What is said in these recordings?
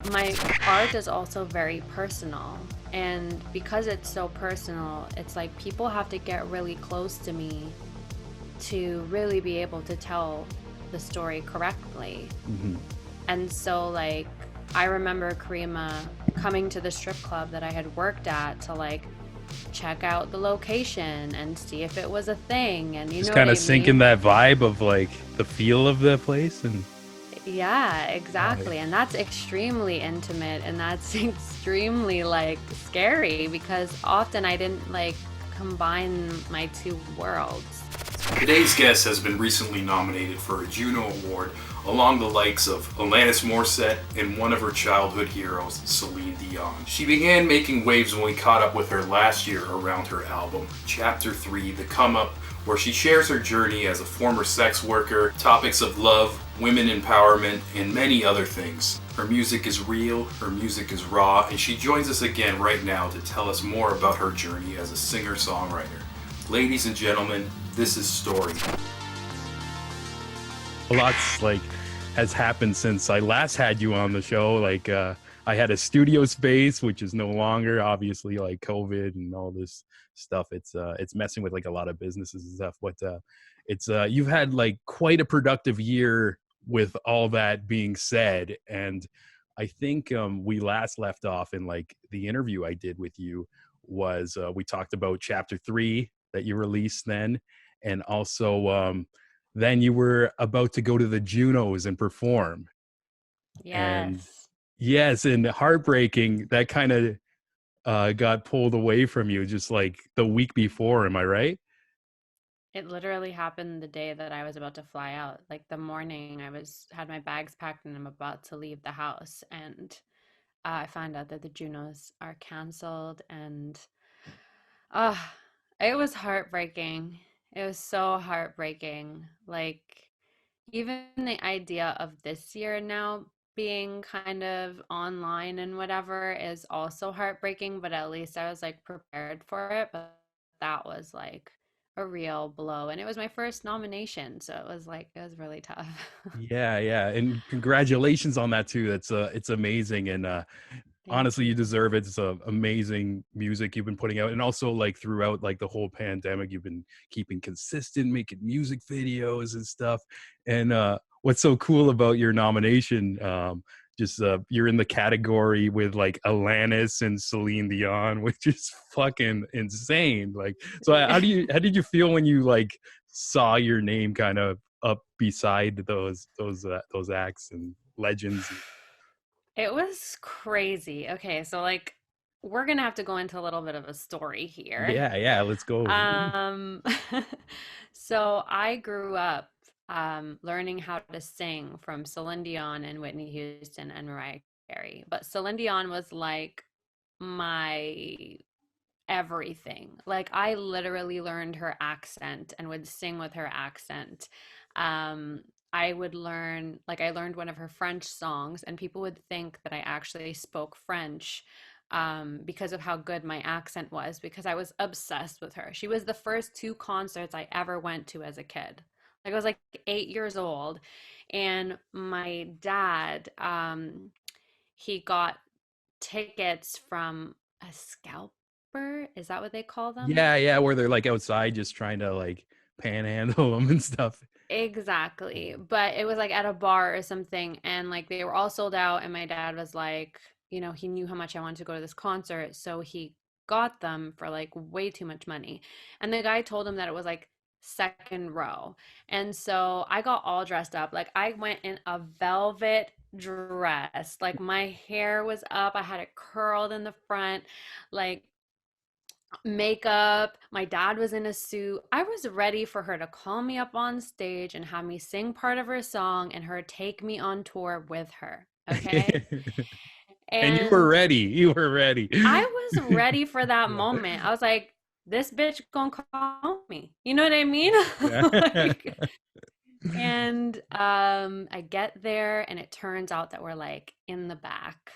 My art is also very personal. And because it's so personal, it's like people have to get really close to me to really be able to tell the story correctly. Hmm. And so, like, I remember Karima coming to the strip club that I had worked at to, like, check out the location and see if it was a thing. And you Just know what kind of I sink in mean? that vibe of like the feel of the place, and Yeah, oh, exactly. And that's extremely intimate and that's extremely like scary because often I didn't like combine my two worlds. Today's guest has been recently nominated for a Juno Award along the likes of Alanis Morissette and one of her childhood heroes, Celine Dion. She began making waves when we caught up with her last year around her album, Chapter 3, The Come Up, where she shares her journey as a former sex worker, topics of love, women empowerment, and many other things. Her music is real, her music is raw, and she joins us again right now to tell us more about her journey as a singer-songwriter. Ladies and gentlemen, this is Story. a lot's like has happened since I last had you on the show. Like I had a studio space, which is no longer, obviously, like COVID and all this stuff. It's messing with like a lot of businesses and stuff. But it's you've had like quite a productive year with all that being said. And I think we last left off in like the interview I did with you was we talked about chapter 3 that you released then, and also then you were about to go to the Junos and perform. And Yes. yes, and heartbreaking, that kind of got pulled away from you just like the week before. Am I right? It literally happened the day that I was about to fly out. Like the morning I was had my bags packed and I'm about to leave the house and I found out that the Junos are canceled and uh it was heartbreaking. It was so heartbreaking. Like even the idea of this year now being kind of online and whatever is also heartbreaking, but at least I was like prepared for it. But that was like a real blow. And it was my first nomination. So it was like, it was really tough. Yeah, yeah. And congratulations on that too. That's it's amazing. And Thank honestly, you you. deserve it. It's amazing music you've been putting out, and also like throughout like the whole pandemic you've been keeping consistent, making music videos and stuff. And what's so cool about your nomination, just you're in the category with like Alanis and Celine Dion, which is fucking insane. Like, so how did you feel when you like saw your name kind of up beside those acts and legends? It was crazy. Okay, so like we're gonna have to go into a little bit of a story here. Yeah, yeah, let's go. Um, so I grew up learning how to sing from Celine Dion and Whitney Houston and Mariah Carey. But Celine Dion was like my everything. Like I literally learned her accent and would sing with her accent. Um, I would learn, like, I learned one of her French songs, and people would think that I actually spoke French because of how good my accent was, because I was obsessed with her. She was the first two concerts I ever went to as a kid. Like, I was like 8 years old, and my dad, he got tickets from a scalper. Is that what they call them? Yeah, yeah, where they're like outside just trying to like panhandle them and stuff. Exactly. But it was like at a bar or something, and like they were all sold out. And my dad was like, you know, he knew how much I wanted to go to this concert. So he got them for like way too much money. And the guy told him that it was like second row. And so I got all dressed up. Like I went in a velvet dress. Like my hair was up, I had it curled in the front. Like makeup. My dad was in a suit. I was ready for her to call me up on stage and have me sing part of her song and her take me on tour with her. Okay. And you were And ready. You were ready. I was ready for that Yeah. moment. I was like, this bitch gonna call me. You know what I mean? Yeah. Like, and I get there and it turns out that we're like in the back.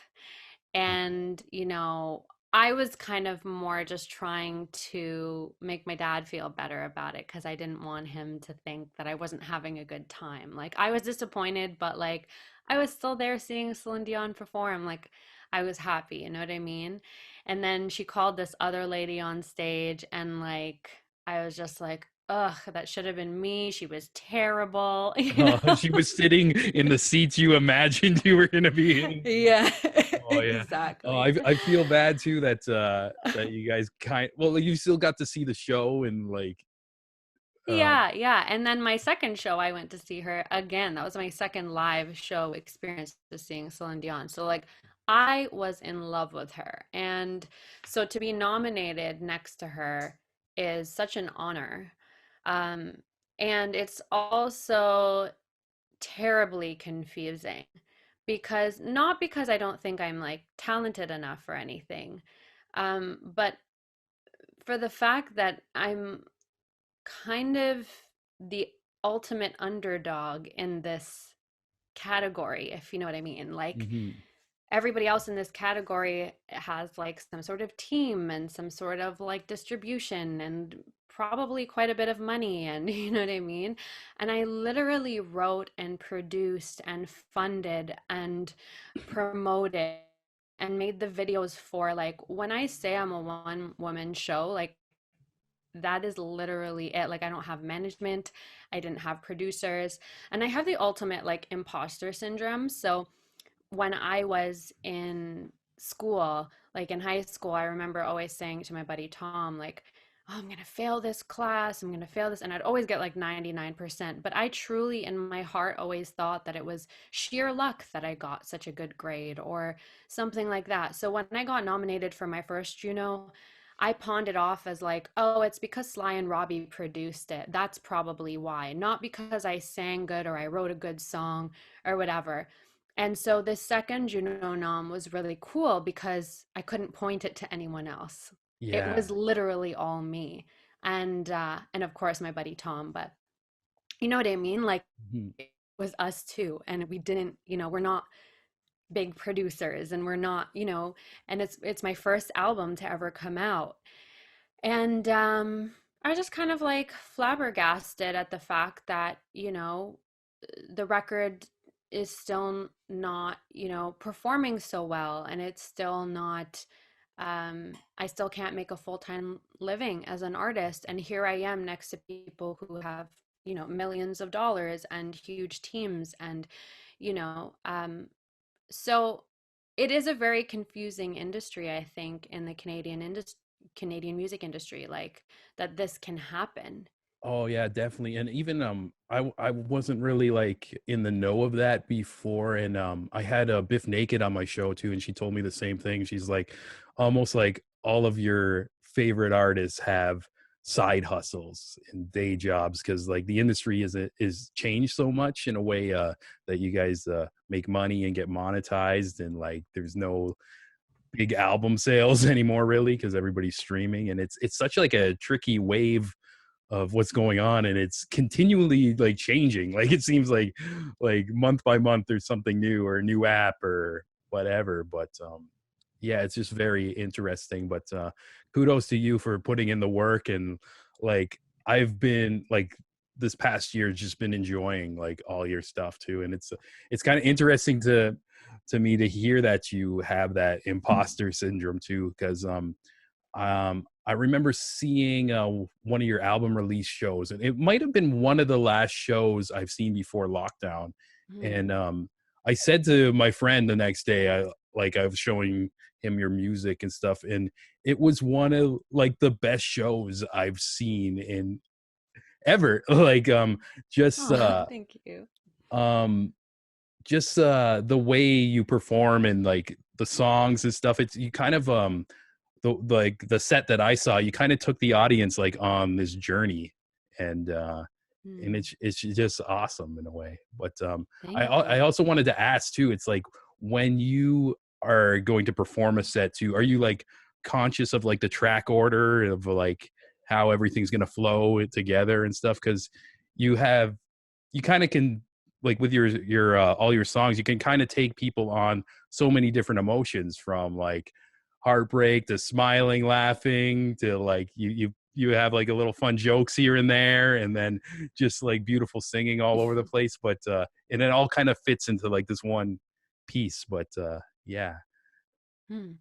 And, you know, I was kind of more just trying to make my dad feel better about it because I didn't want him to think that I wasn't having a good time. Like I was disappointed, but like I was still there seeing Celine Dion perform. Like I was happy, you know what I mean? And then she called this other lady on stage, and like I was just like, ugh, that should have been me. She was terrible, you know? She was sitting in the seats you imagined you were going to be in. Yeah, Oh yeah. Oh, exactly. I feel bad too that that you guys well, you still got to see the show and like um Yeah, yeah. And then my second show, I went to see her again. That was my second live show experience to seeing Celine Dion. So like I was in love with her. And so to be nominated next to her is such an honor. Um, and it's also terribly confusing because not because I don't think I'm like talented enough or anything, but for the fact that I'm kind of the ultimate underdog in this category, if you know what I mean. Like mhm. everybody else in this category has like some sort of team and some sort of like distribution and probably quite a bit of money and you know what I mean? And I literally wrote and produced and funded and promoted and made the videos for like when I say I'm a one woman show, like that is literally it. Like I don't have management, I didn't have producers, and I have the ultimate like imposter syndrome. So when I was in school, like in high school, I remember always saying to my buddy Tom, like, oh, I'm gonna fail this class, I'm gonna fail this. And I'd always get like 99%. But I truly, in my heart, always thought that it was sheer luck that I got such a good grade or something like that. So when I got nominated for my first Juno, I pawned it off as like, oh, it's because Sly and Robbie produced it. That's probably why. Not because I sang good or I wrote a good song or whatever. And so this second Juno nom was really cool because I couldn't point it to anyone else. It Yeah. was literally all me. And of course my buddy Tom, but you know what I mean? Like Mhm. it was us two and we didn't, we're not big producers and we're not, and it's my first album to ever come out. And I was just kind of like flabbergasted at the fact that, the record is still not, performing so well, and it's still not, I still can't make a full-time living as an artist. And here I am next to people who have, millions of dollars and huge teams and, you know, um, so it is a very confusing industry, I think, in the Canadian music industry, like that this can happen. Oh yeah, definitely. And even I wasn't really like in the know of that before, and I had Biff Naked on my show too, and she told me the same thing. She's like almost like all of your favorite artists have side hustles and day jobs because like the industry is changed so much in a way that you guys make money and get monetized, and like there's no big album sales anymore really because everybody's streaming, and it's such like a tricky wave of what's going on, and it's continually like changing. Like it seems like month by month there's something new or a new app or whatever. But yeah, it's just very interesting. But kudos to you for putting in the work. And like I've been like this past year just been enjoying like all your stuff too, and it's kind of interesting to me to hear that you have that imposter syndrome too, because I remember seeing one of your album release shows, and it might have been one of the last shows I've seen before lockdown. And Hmm. I said to my friend the next day, I was showing him your music and stuff, and it was one of like the best shows I've seen in ever. Like just Oh, thank you. um the way you perform and like the songs and stuff. It's you kind of like the set that I saw, you kind of took the audience like on this journey, and Hmm. it's just awesome in a way. But Thank I you. also wanted to ask too. It's like when you are going to perform a set too, are you like conscious of like the track order of like how everything's gonna flow together and stuff? Because you have you kind of can like with your all your songs, you can kind of take people on so many different emotions from like heartbreak to smiling, laughing to like you have like a little fun jokes here and there, and then just like beautiful singing all over the place. But and it all kind of fits into like this one piece. But yeah. Hmm.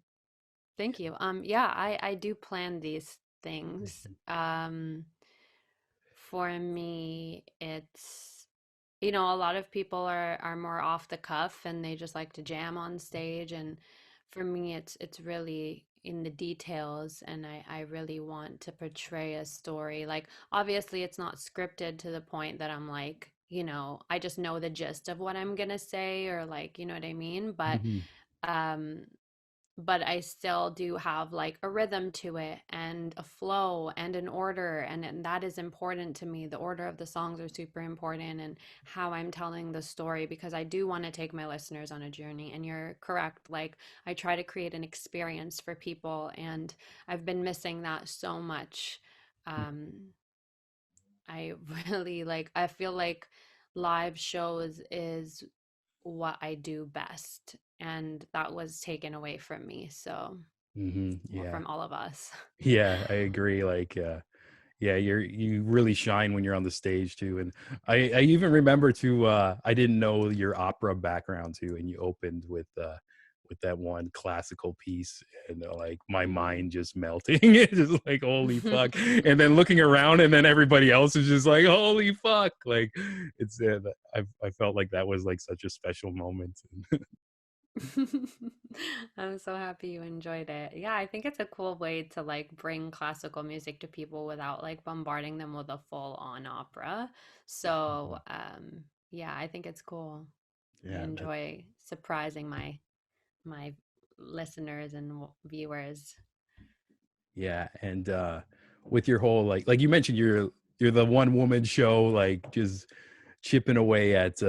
Thank you. Yeah, I do plan these things. For me, it's, a lot of people are more off the cuff and they just like to jam on stage. And for me, it's really in the details, and I really want to portray a story. Like, obviously, it's not scripted to the point that I'm like, I just know the gist of what I'm gonna say, or like, you know what I mean? Mhm. Um, but I still do have like a rhythm to it and a flow and an order, and that is important to me. The order of the songs are super important, and how I'm telling the story, because I do want to take my listeners on a journey. And you're correct, like I try to create an experience for people, and I've been missing that so much. um I really like, I feel like live shows is what I do best, and that was taken away from me. So, well, Yeah. from all of us. Yeah, I agree. Like, yeah, you really shine when you're on the stage too. And I even remember too. I didn't know your opera background too, and you opened with that one classical piece, and like my Mm. mind just melting. It's just like holy fuck. And then looking around, and then everybody else is just like holy fuck. Like it's I felt like that was like such a special moment. I'm so happy you enjoyed it. Yeah, I think it's a cool way to like bring classical music to people without like bombarding them with a full on opera. So, yeah, I think it's cool. I Yeah, enjoy surprising my listeners and viewers. yeah, and with your whole like you mentioned, you're the one woman show, like just chipping away at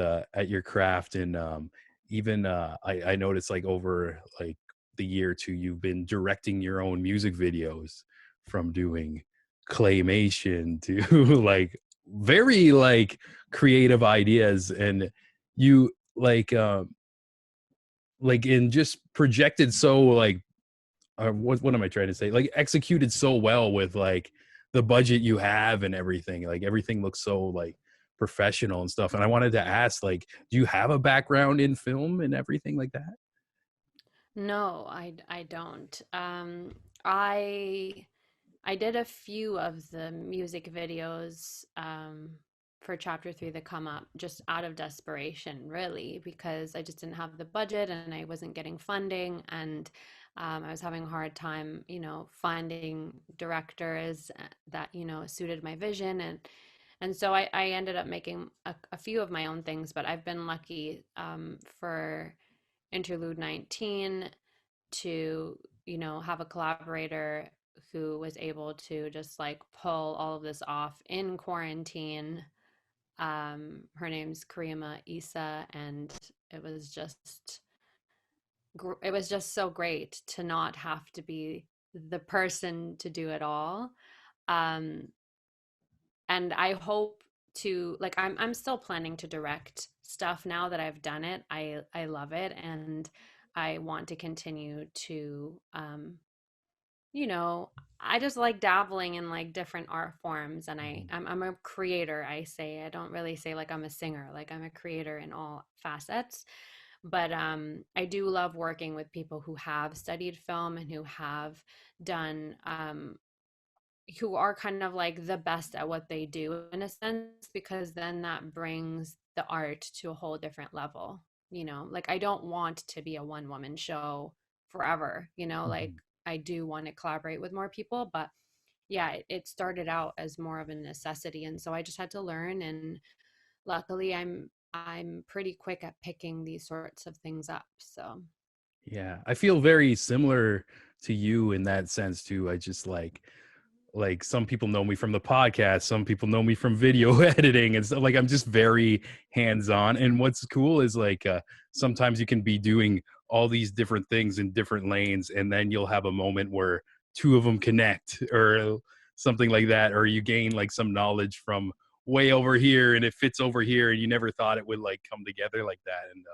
your craft, and even I noticed like over like the year or two, you've been directing your own music videos, from doing claymation to like very like creative ideas, and you like in just projected so like what am I trying to say? Like executed so well with like the budget you have and everything. Like everything looks so like professional and stuff. And I wanted to ask, like, do you have a background in film and everything like that? No, I don't. I did a few of the music videos for chapter 3 that come up just out of desperation, really, because I just didn't have the budget and I wasn't getting funding, and I was having a hard time, finding directors that, suited my vision. And so I ended up making a few of my own things, but I've been lucky for Interlude 19 to, have a collaborator who was able to just like pull all of this off in quarantine. Her name's Karima Isa, and it was just it was just so great to not have to be the person to do it all. Um, and I hope to, like, I'm still planning to direct stuff now that I've done it. I love it, and I want to continue to you know, I just like dabbling in like different art forms, and I'm a creator, I say. I don't really say like I'm a singer. Like, I'm a creator in all facets. But I do love working with people who have studied film and who have done who are kind of like the best at what they do, in a sense, because then that brings the art to a whole different level. Like, I don't want to be a one woman show forever, like Mhm. I do want to collaborate with more people. But yeah, it started out as more of a necessity, and so I just had to learn. And luckily, I'm pretty quick at picking these sorts of things up. So Yeah, I feel very similar to you in that sense too. I just like some people know me from the podcast, some people know me from video editing and stuff. Like I'm just very hands-on. And what's cool is like sometimes you can be doing all these different things in different lanes, and then you'll have a moment where two of them connect or something like that, or you gain like some knowledge from way over here and it fits over here and you never thought it would like come together like that. And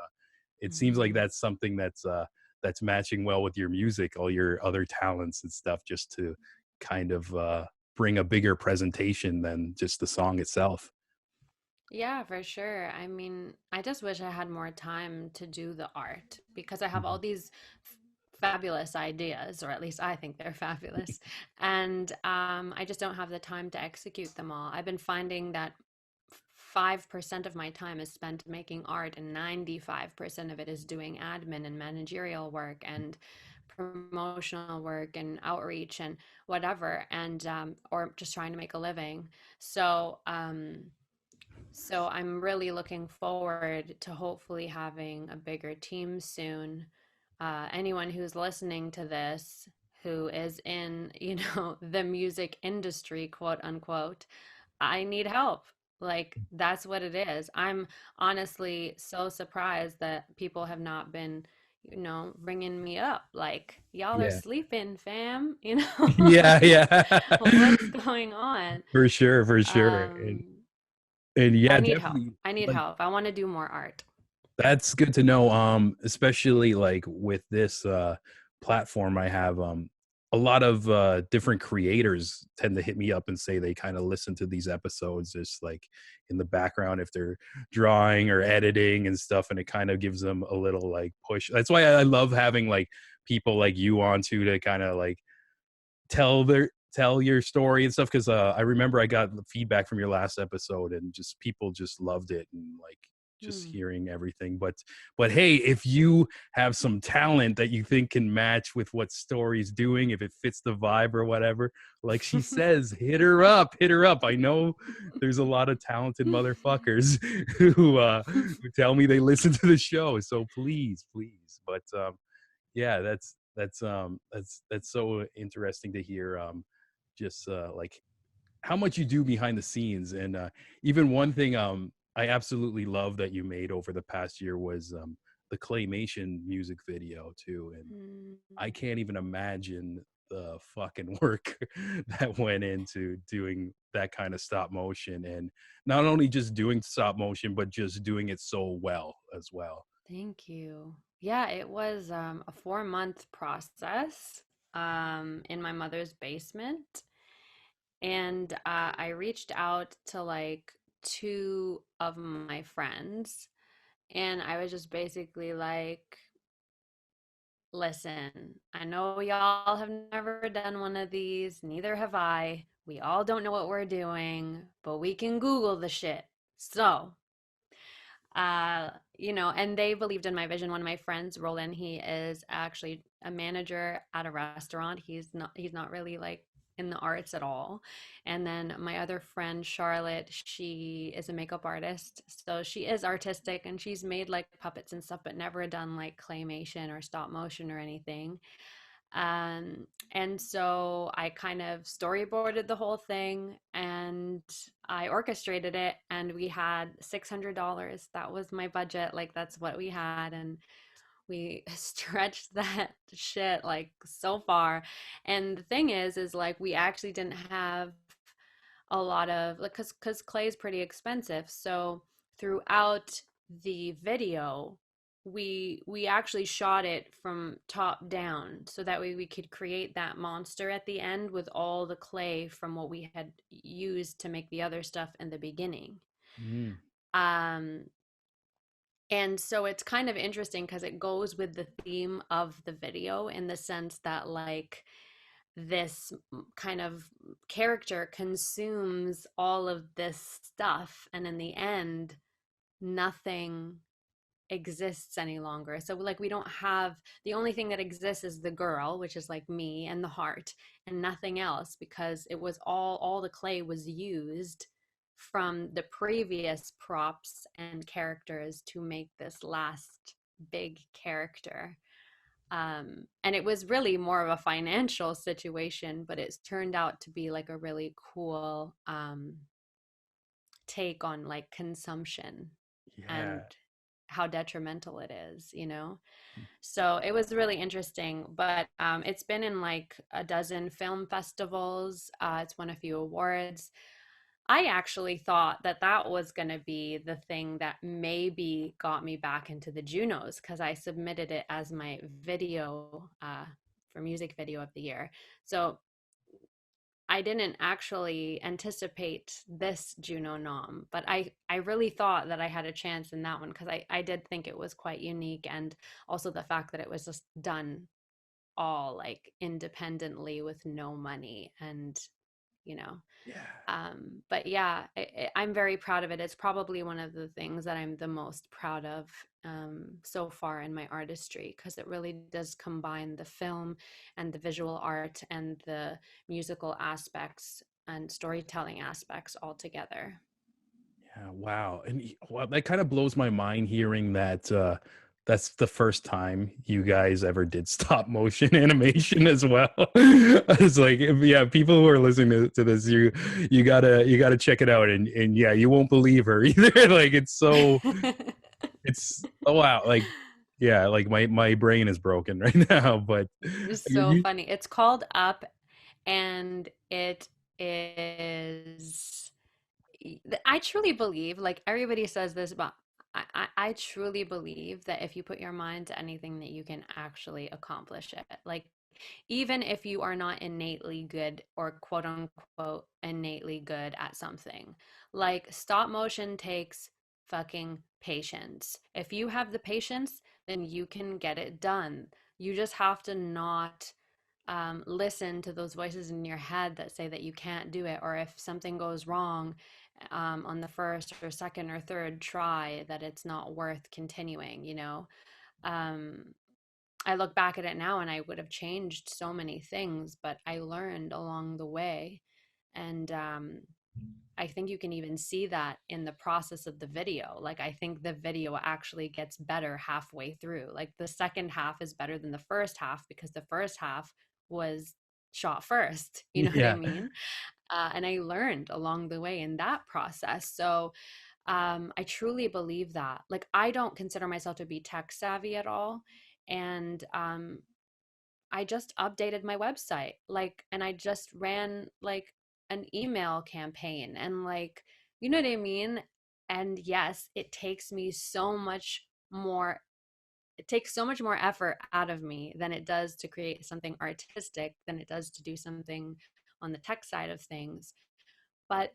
it seems like mhm. that's something that's that's matching well with your music, all your other talents and stuff, just to kind of bring a bigger presentation than just the song itself. Yeah, for sure. I mean, I just wish I had more time to do the art because I have all Mhm. these fabulous ideas, or at least I think they're fabulous. And I just don't have the time to execute them all. I've been finding that 5% of my time is spent making art, and 95% of it is doing admin and managerial work and promotional work and outreach and whatever, and or just trying to make a living. So, so I'm really looking forward to hopefully having a bigger team soon. Anyone who's listening to this who is in, the music industry, quote unquote, I need help. Like, that's what it is. I'm honestly so surprised that people have not been, ringing me up. Like, y'all are Yeah. sleeping, fam. You know, Yeah, like, yeah. what's going on? For sure, for sure. Um, And I yeah, need help. definitely I need like help. I want to do more art. that's good to know. Especially like with this platform I have, a lot of different creators tend to hit me up and say they kind of listen to these episodes just like in the background if they're drawing or editing and stuff, and it kind of gives them a little like push. That's why I love having like people like you on too, to kind of like tell your story and stuff, because I remember I got feedback from your last episode and just people just loved it, and like just Hmm. hearing everything. But hey, if you have some talent that you think can match with what Story's doing, if it fits the vibe or whatever, like she says, hit her up. I know there's a lot of talented motherfuckers who tell me they listen to the show, so please. But yeah, that's so interesting to hear, just like how much you do behind the scenes. And even one thing I absolutely love that you made over the past year was the claymation music video too, and I Mm. can't even imagine the fucking work that went into doing that kind of stop motion, and not only just doing stop motion but just doing it so well as well. Thank you. Yeah, it was a 4-month process in my mother's basement. And I reached out to like two of my friends. And I was just basically like, listen, I know y'all have never done one of these, neither have I. We all don't know what we're doing, but we can Google the shit. So, and they believed in my vision. One of my friends, Roland, he is actually a manager at a restaurant. He's not really like in the arts at all. And then my other friend, Charlotte, she is a makeup artist. So she is artistic and she's made like puppets and stuff, but never done like claymation or stop motion or anything. And so I kind of storyboarded the whole thing and I orchestrated it, and we had $600. That was my budget. Like, that's what we had. And we stretched that shit like so far. And the thing is like, we actually didn't have a lot of like, because clay is pretty expensive. So throughout the video, we actually shot it from top down so that way we could create that monster at the end with all the clay from what we had used to make the other stuff in the beginning. Mm. um and so it's kind of interesting because it goes with the theme of the video, in the sense that like this kind of character consumes all of this stuff, and in the end nothing exists any longer. So like, we don't have, the only thing that exists is the girl, which is like me, and the heart, and nothing else, because it was all the clay was used from the previous props and characters to make this last big character. And it was really more of a financial situation, but it's turned out to be like a really cool take on like consumption and Yeah. how detrimental it is. So it was really interesting, but it's been in like a dozen film festivals. It's won a few awards. I actually thought that that was going to be the thing that maybe got me back into the Junos because I submitted it as my video for music video of the year. So I didn't actually anticipate this Juno nom, but I really thought that I had a chance in that one because I did think it was quite unique, and also the fact that it was just done all like independently with no money and you know Yeah. but yeah, I'm very proud of it. It's probably one of the things that I'm the most proud of so far in my artistry because it really does combine the film and the visual art and the musical aspects and storytelling aspects all together. Yeah, wow. And well, that kind of blows my mind hearing that that's the first time you guys ever did stop motion animation as well. It's like yeah, people who are listening to this, you gotta check it out and yeah, you won't believe her either. Like it's oh wow, like yeah, like my brain is broken right now, but It's so you, funny. It's called Up, and it is I truly believe, like everybody says this, but I truly believe that if you put your mind to anything, that you can actually accomplish it. Like, even if you are not innately good or quote unquote innately good at something, like stop motion takes fucking patience. If you have the patience, then you can get it done. You just have to not listen to those voices in your head that say that you can't do it, or if something goes wrong on the first or second or third try, that it's not worth continuing, you know? Um, I look back at it now and I would have changed so many things, but I learned along the way. And I think you can even see that in the process of the video. Like, I think the video actually gets better halfway through. Like, the second half is better than the first half because the first half was shot first. You know what I yeah. mean? And I learned along the way in that process. So I truly believe that. Like, I don't consider myself to be tech savvy at all. And I just updated my website, like, and I just ran like an email campaign and like, you know what I mean? And yes, it takes so much more effort out of me than it does to create something artistic than it does to do something on the tech side of things. But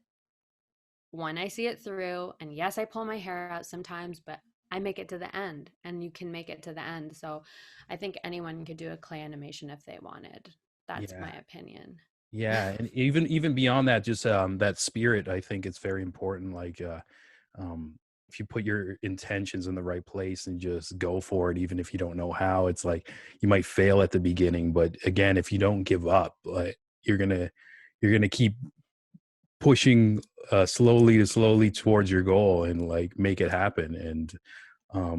when I see it through, and yes, I pull my hair out sometimes, but I make it to the end, and you can make it to the end. So I think anyone could do a clay animation if they wanted. That's Yeah. my opinion. Yeah, and even beyond that, just that spirit, I think it's very important. Like, if you put your intentions in the right place and just go for it, even if you don't know how, it's like you might fail at the beginning, but again, if you don't give up, like you're gonna keep pushing slowly towards your goal and like make it happen. And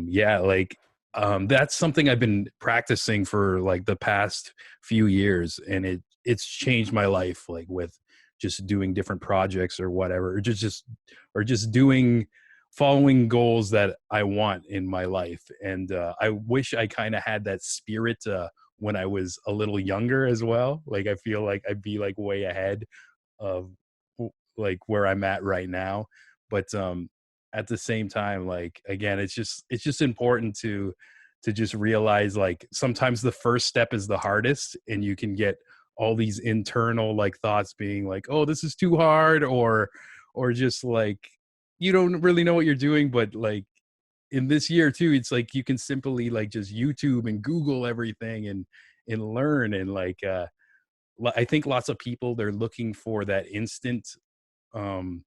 yeah, like that's something I've been practicing for like the past few years, and it's changed my life, like with just doing different projects or whatever, or just doing following goals that I want in my life. And I wish I kind of had that spirit when I was a little younger as well. Like I feel like I'd be like way ahead of like where I'm at right now. But at the same time, like again, it's just important to just realize like sometimes the first step is the hardest, and you can get all these internal like thoughts being like, oh, this is too hard, or just like you don't really know what you're doing. But like in this year too, it's like you can simply like just YouTube and Google everything and learn. And like I think lots of people, they're looking for that instant um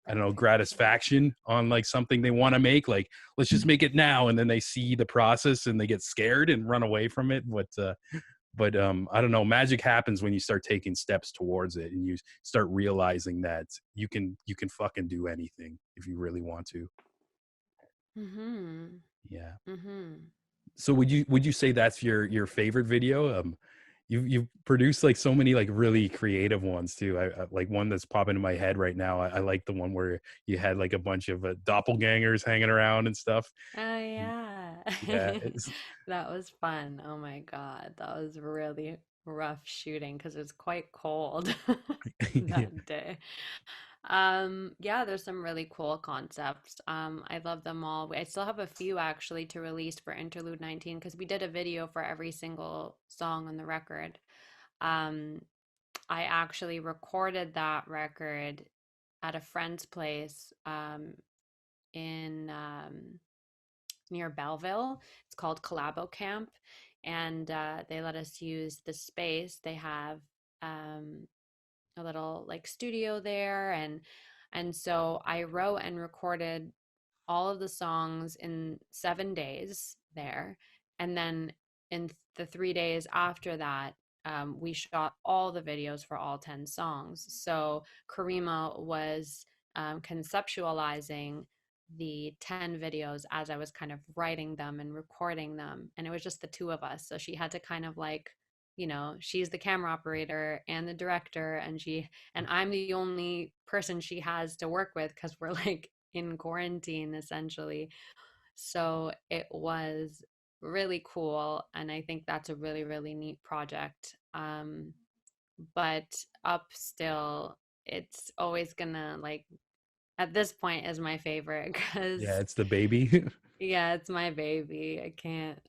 I don't know, Gratification. gratification on like something they want to make. Like, let's just make it now, and then they see the process and they get scared and run away from it. But I don't know. Magic happens when you start taking steps towards it, and you start realizing that you can fucking do anything if you really want to. Mm-hmm. Yeah. Mm-hmm. So would you say that's your favorite video? You've produced like so many like really creative ones too. I like one that's popping in my head right now. I like the one where you had like a bunch of doppelgangers hanging around and stuff. Oh yeah. Yeah, it's, That was fun. Oh my God. That was really rough shooting because it was quite cold yeah, that day. Yeah, there's some really cool concepts. I love them all. I still have a few actually to release for Interlude 19 because we did a video for every single song on the record. Um, I actually recorded that record at a friend's place in near Belleville. It's called Collabo Camp, and they let us use the space. They have um, a little like studio there, and so I wrote and recorded all of the songs in 7 days there, and then in the 3 days after that, we shot all the videos for all 10 songs. So Karima was conceptualizing the 10 videos as I was kind of writing them and recording them, and it was just the two of us, so she had to kind of like, she's the camera operator and the director, and I'm the only person she has to work with because we're like in quarantine essentially. So it was really cool, and I think that's a really, really neat project. But Up Still, it's always gonna like at this point is my favorite Yeah, because it's the baby. yeah, it's my baby. I can't,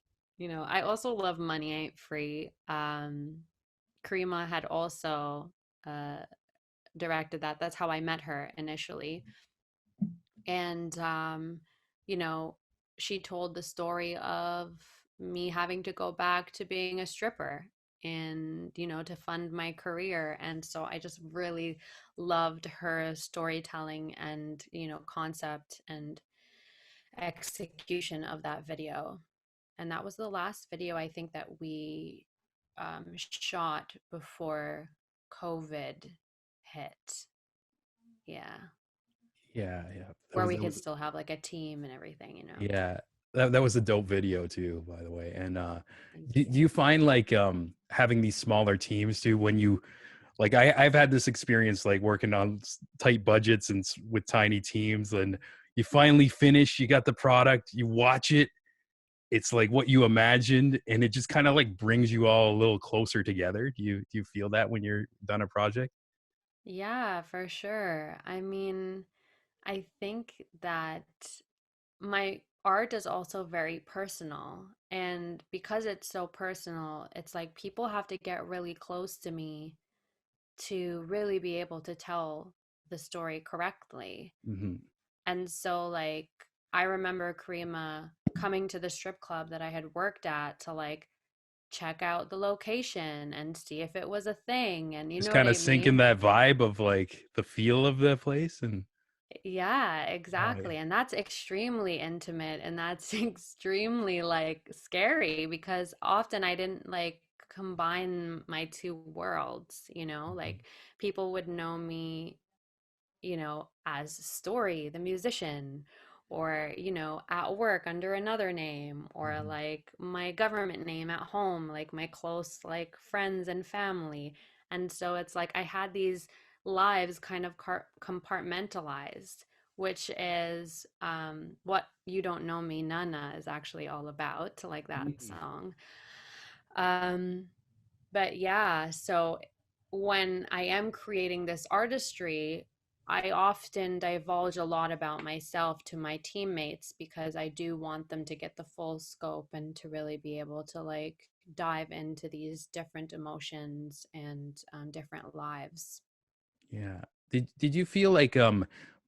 I also love Money Ain't Free. Karima had also uh directed that. That's how I met her initially. And you know she told the story of me having to go back to being a stripper and to fund my career, and so I just really loved her storytelling and concept and execution of that video. And that was the last video I think that we shot before COVID hit. Yeah, Yeah, yeah. where we That could was still have like a team and everything. yeah. That was a dope video too, by the way. And Thank do you. you find like having these smaller teams too when you like I've had this experience like working on tight budgets and with tiny teams, and you finally finish, you got the product, you watch it, it's like what you imagined, and it just kind of like brings you all a little closer together. Do you feel that when you're done a project? Yeah, for sure. I mean, I think that my art is also very personal. And because it's so personal, it's like people have to get really close to me to really be able to tell the story correctly. Hmm. And so, like, I remember Karima coming to the strip club that I had worked at to like check out the location and see if it was a thing. And you Just know what kind of I sink in mean? that vibe of like the feel of the place. And Yeah, oh yeah. exactly. And that's extremely intimate and that's extremely like scary because often I didn't like combine my two worlds, Mhm. like people would know me as Story, the musician, or, at work under another name, or Mhm. like my government name at home, like my close, like friends and family. And so it's like I had these lives kind of compartmentalized, which is what You Don't Know Me, Nana is actually all about, like that Mhm. song. Um, but yeah, so when I am creating this artistry, I often divulge a lot about myself to my teammates because I do want them to get the full scope and to really be able to like dive into these different emotions and different lives. Yeah. Did you feel like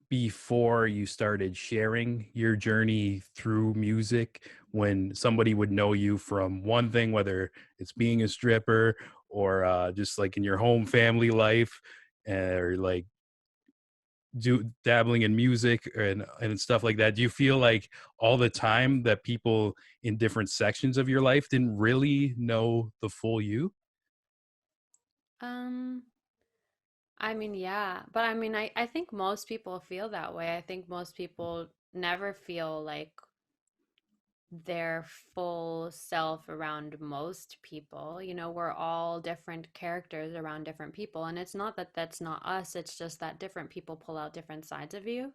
before you started sharing your journey through music, when somebody would know you from one thing, whether it's being a stripper or just like in your home family life, or like do dabbling in music and stuff like that, do you feel like all the time that people in different sections of your life didn't really know the full you? Um, I mean, yeah, but I mean, I think most people feel that way. I think most people never feel like their full self around most people. We're all different characters around different people. And it's not that that's not us, it's just that different people pull out different sides of you.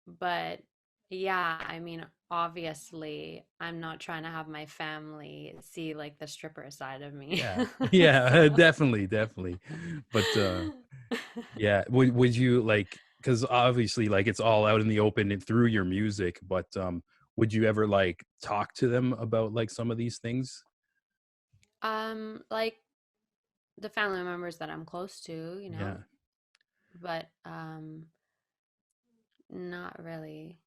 But yeah, I mean, obviously I'm not trying to have my family see like the stripper side of me. Yeah. Yeah, So definitely, definitely. But yeah, would you like, because obviously like it's all out in the open and through your music, but would you ever like talk to them about like some of these things? like the family members that I'm close to, you know, Yeah. but not really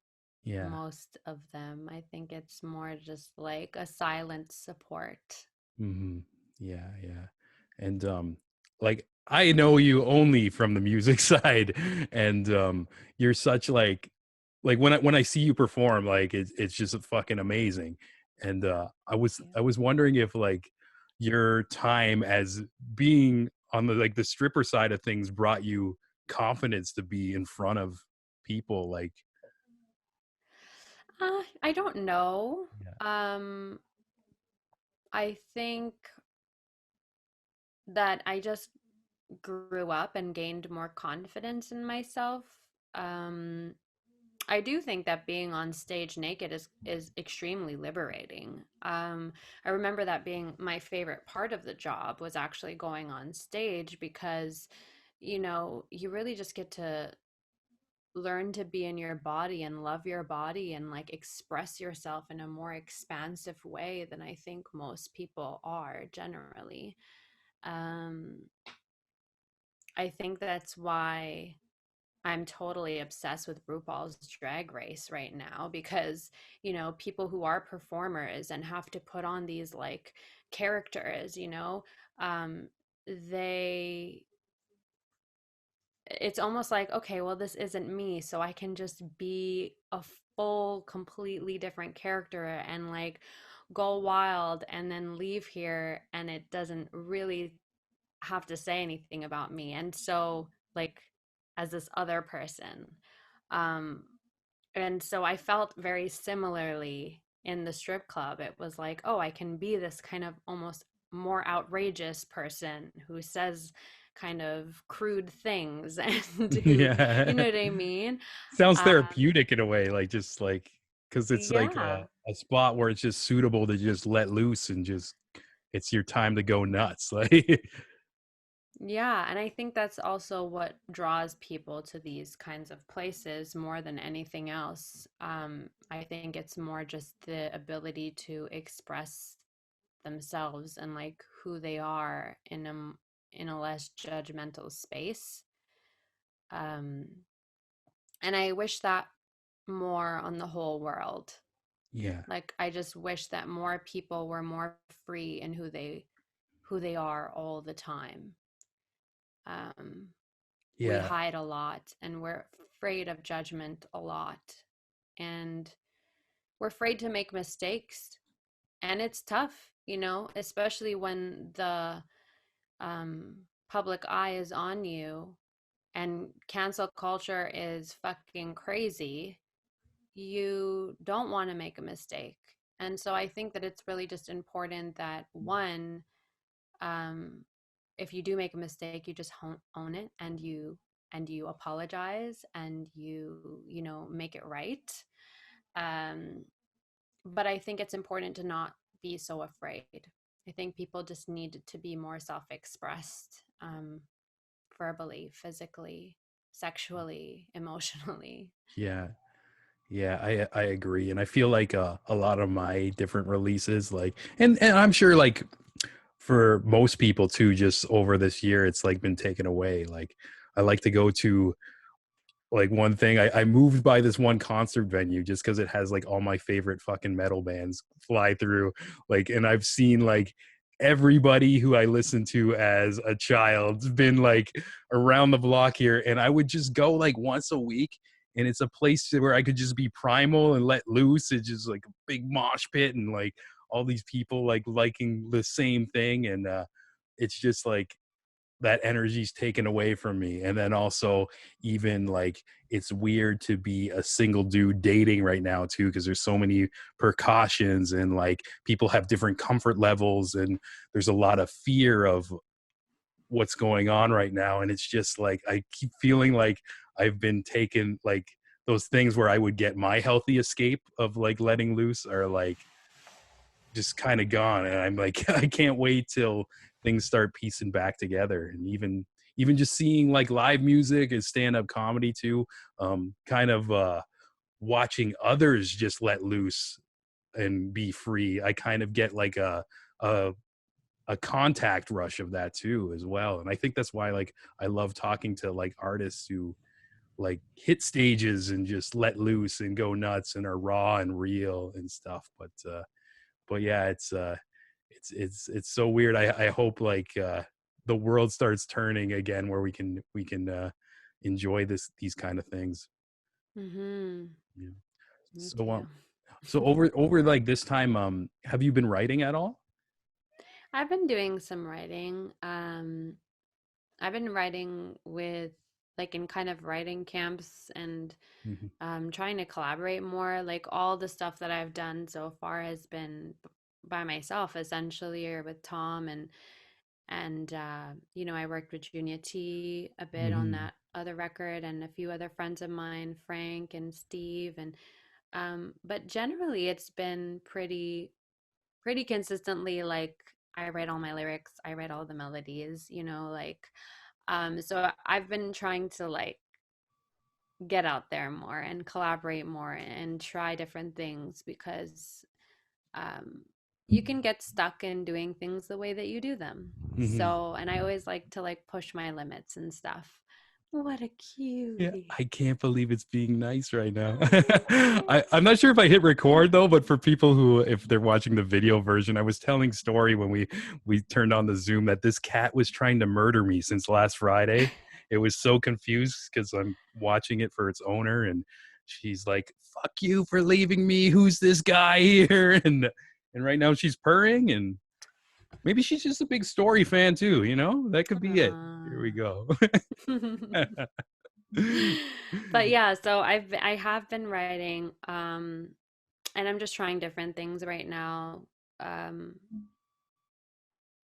Yeah. most of them. I think it's more just like a silent support. Hmm. Yeah, yeah. And like I know you only from the music side, and you're such like when I see you perform, like it's just fucking amazing. And Yeah. I was wondering if like your time as being on the like the stripper side of things brought you confidence to be in front of people like I don't know. yeah. Um, I think that I just grew up and gained more confidence in myself. Um, I do think that being on stage naked is extremely liberating. I remember that being my favorite part of the job was actually going on stage because, you know, you really just get to learn to be in your body and love your body and like express yourself in a more expansive way than I think most people are generally. Um, I think that's why I'm totally obsessed with RuPaul's Drag Race right now because, you know, people who are performers and have to put on these like characters, you know, they it's almost like, okay, well, this isn't me, so I can just be a full, completely different character and like go wild and then leave here and it doesn't really have to say anything about me. And so, like, as this other person. Um, and so I felt very similarly in the strip club. It was like, oh, I can be this kind of almost more outrageous person who says kind of crude things and who, you Yeah. know what I mean? Sounds Um, therapeutic in a way, like just like because it's like yeah. a spot where it's just suitable to just let loose and just it's your time to go nuts. Like Yeah, and I think that's also what draws people to these kinds of places more than anything else. I think it's more just the ability to express themselves and like who they are in a less judgmental space. Um, and I wish that more on the whole world. yeah, Like I just wish that more people were more free in who they are all the time. Um, we yeah, hide a lot and we're afraid of judgment a lot. And we're afraid to make mistakes. And it's tough, you know, especially when the um, public eye is on you and cancel culture is fucking crazy. You don't want to make a mistake. And so I think that it's really just important that one, um, if you do make a mistake, you just own it and you apologize and you know make it right. Um, but I think it's important to not be so afraid. I think people just need to be more self-expressed, verbally, physically, sexually, emotionally. yeah. Yeah, I agree, and I feel like a lot of my different releases, like, and I'm sure like for most people too, just over this year, it's like been taken away. Like, I like to go to like one thing I moved by this one concert venue just because it has like all my favorite fucking metal bands fly through like and I've seen like everybody who I listened to as a child been like around the block here and I would just go like once a week and it's a place where I could just be primal and let loose. It's just like a big mosh pit and like all these people like liking the same thing and it's just like that energy's taken away from me. And then also even like it's weird to be a single dude dating right now too because there's so many precautions and like people have different comfort levels and there's a lot of fear of what's going on right now and it's just like I keep feeling like I've been taken like those things where I would get my healthy escape of like letting loose are like just kind of gone, and I'm like I can't wait till things start piecing back together. And even just seeing like live music and stand-up comedy too, kind of watching others just let loose and be free, I kind of get like a a contact rush of that too as well. And I think that's why like I love talking to like artists who like hit stages and just let loose and go nuts and are raw and real and stuff. But yeah, it's so weird. I hope like the world starts turning again where we can enjoy these kind of things. Mm-hmm. Yeah. Me So too. so over like this time, have you been writing at all? I've been doing some writing. I've been writing with like in kind of writing camps and Mhm. trying to collaborate more. Like all the stuff that I've done so far has been by myself essentially, or with Tom and you know, I worked with Junior T a bit on Mhm. that other record and a few other friends of mine, Frank and Steve, and but generally it's been pretty consistently like I write all my lyrics, I write all the melodies, you know, like so I've been trying to like get out there more and collaborate more and try different things because um you can get stuck in doing things the way that you do them. Mhm. So, and I always like to like push my limits and stuff. What a Yeah, cutie. I can't believe it's being nice right now. I I'm not sure if I hit record though, but for people who, if they're watching the video version, I was telling Story when we turned on the Zoom that this cat was trying to murder me since last Friday. It was so confused because I'm watching it for its owner, and she's like, "Fuck you for leaving me. Who's this guy here?" And right now she's purring, and maybe she's just a big Story fan too. You know, that could be it. Here we go. But yeah, so I have been writing, and I'm just trying different things right now. Um,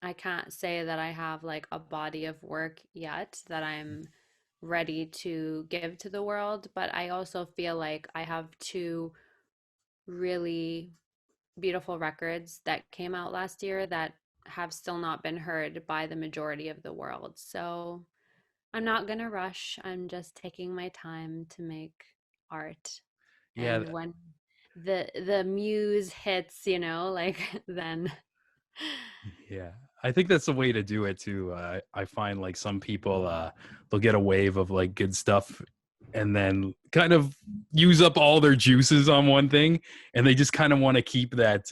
I can't say that I have like a body of work yet that I'm ready to give to the world, but I also feel like I have two really beautiful records that came out last year that have still not been heard by the majority of the world. So I'm not gonna rush. I'm just taking my time to make art. Yeah, And when the muse hits, you know, like then yeah, I think that's the way to do it too. I find like some people they'll get a wave of like good stuff and then kind of use up all their juices on one thing, and they just kind of want to keep that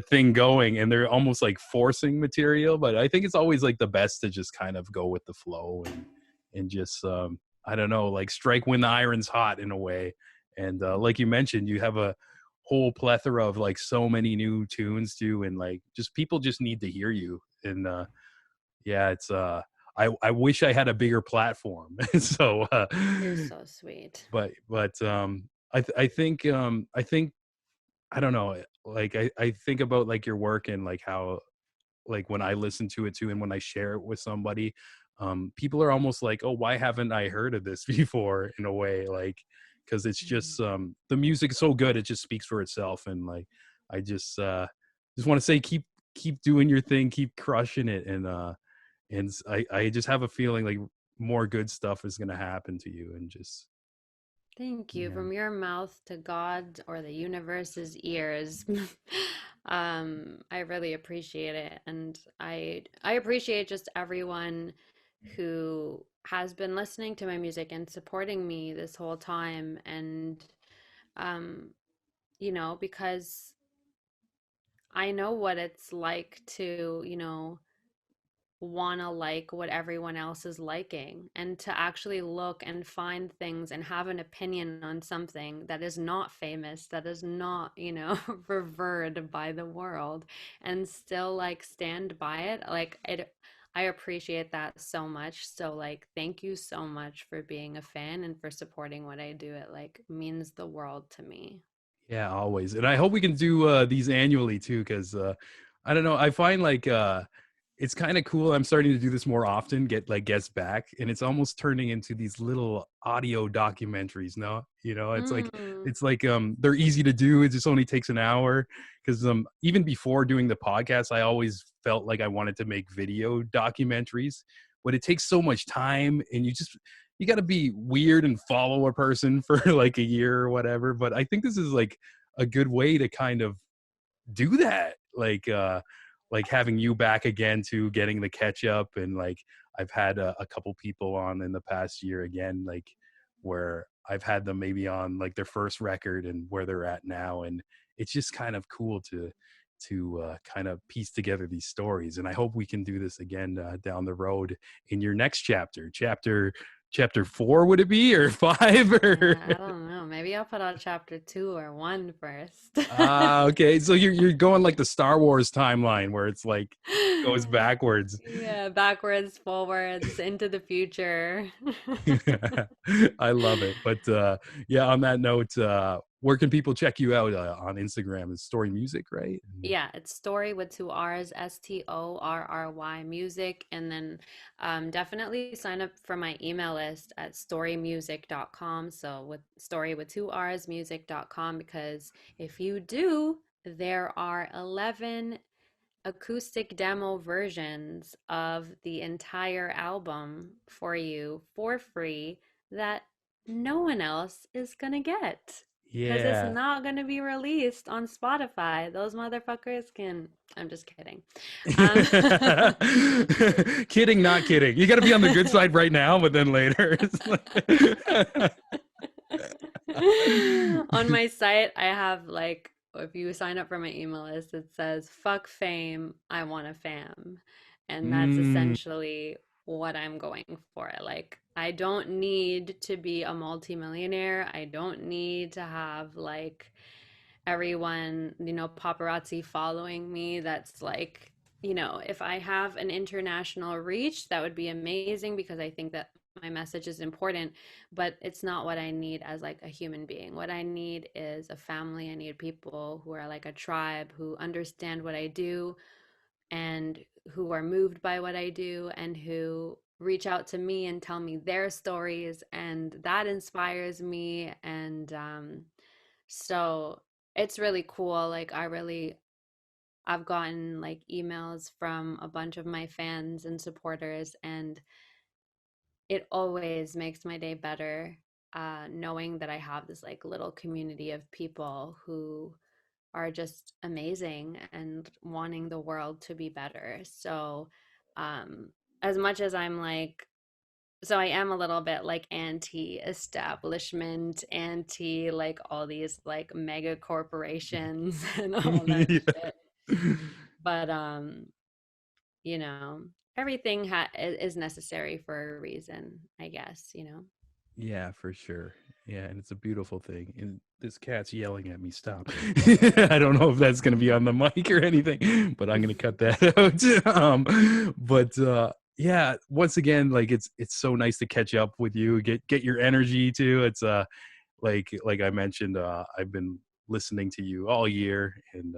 thing going, and they're almost like forcing material. But I think it's always like the best to just kind of go with the flow and just I don't know, like strike when the iron's hot in a way. And like you mentioned, you have a whole plethora of like so many new tunes too, and like just people just need to hear you. And yeah, it's I wish I had a bigger platform. So you're so sweet. I think I don't know, like I think about like your work and like how like when I listen to it too and when I share it with somebody, people are almost like, oh, why haven't I heard of this before, in a way, like because it's just the music's so good, it just speaks for itself. And like I just want to say keep doing your thing, keep crushing it. And I just have a feeling like more good stuff is gonna happen to you. And just Thank you. yeah. From your mouth to God or the universe's ears. I really appreciate it. And I appreciate just everyone who has been listening to my music and supporting me this whole time. And um, you know, because I know what it's like to, you know, want to like what everyone else is liking and to actually look and find things and have an opinion on something that is not famous, that is not, you know, revered by the world, and still like stand by it. Like it, I appreciate that so much. So like thank you so much for being a fan and for supporting what I do. It like means the world to me. Yeah, always. And I hope we can do these annually too, because I don't know, I find like it's kind of cool. I'm starting to do this more often, get like guests back, and it's almost turning into these little audio documentaries. No, Mm. it's like they're easy to do. It just only takes an hour because even before doing the podcast, I always felt like I wanted to make video documentaries, but it takes so much time, and you got to be weird and follow a person for like a year or whatever. But I think this is like a good way to kind of do that, like having you back again, to getting the catch up. And like I've had a couple people on in the past year again, like where I've had them maybe on like their first record and where they're at now, and it's just kind of cool to kind of piece together these stories. And I hope we can do this again down the road in your next chapter 4, would it be, or 5, or Yeah, I don't know. Maybe I'll put out chapter 2 or 1 first. okay, so you're going like the Star Wars timeline where it's like goes backwards. Yeah, backwards, forwards, into the future. I love it. But yeah, on that note, where can people check you out on Instagram? Is Story Music, right? Yeah, it's Story with 2 R's, STORRY music. And then definitely sign up for my email list at storymusic.com. So with Story with 2 R's music.com, because if you do, there are 11 acoustic demo versions of the entire album for you for free that no one else is gonna get because it's Yeah. not gonna be released on Spotify. Those motherfuckers can. I'm just kidding. Um, Kidding, not kidding. You got to be on the good side right now, but then later. It's like... on my site, I have like, if you sign up for my email list, it says "fuck fame, I want a fam," and that's Mm, essentially what I'm going for. Like, I don't need to be a multimillionaire. I don't need to have like everyone, paparazzi following me. That's like, if I have an international reach, that would be amazing because I think that my message is important, but it's not what I need as like a human being. What I need is a family. I need people who are like a tribe, who understand what I do and who are moved by what I do and who reach out to me and tell me their stories, and that inspires me. And so it's really cool. Like, I've gotten like emails from a bunch of my fans and supporters, and it always makes my day better, knowing that I have this like little community of people who are just amazing and wanting the world to be better. So, um, as much as I'm like, so I am a little bit like anti-establishment, anti like all these like mega corporations and all that yeah. shit. But you know, everything is necessary for a reason, I guess. Yeah, for sure. Yeah, and it's a beautiful thing. And this cat's yelling at me. Stop. I don't know if that's going to be on the mic or anything, but I'm going to cut that out. But yeah, once again, like it's so nice to catch up with you. Get your energy too. It's like I mentioned, I've been listening to you all year, and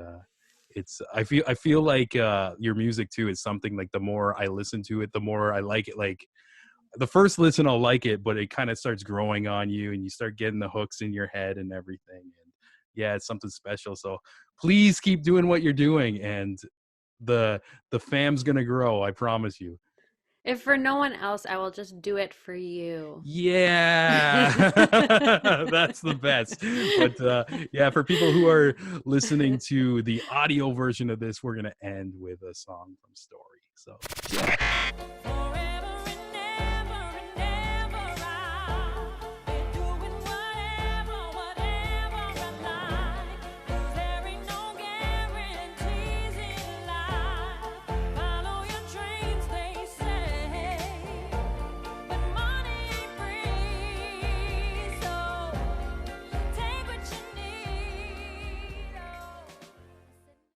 it's I feel like your music too is something like the more I listen to it, the more I like it. Like the first listen I'll like it, but it kind of starts growing on you and you start getting the hooks in your head and everything. And yeah, it's something special. So please keep doing what you're doing, and the fam's gonna grow, I promise you. If for no one else, I will just do it for you. Yeah. That's the best. But yeah, for people who are listening to the audio version of this, we're gonna end with a song from Story. So yeah.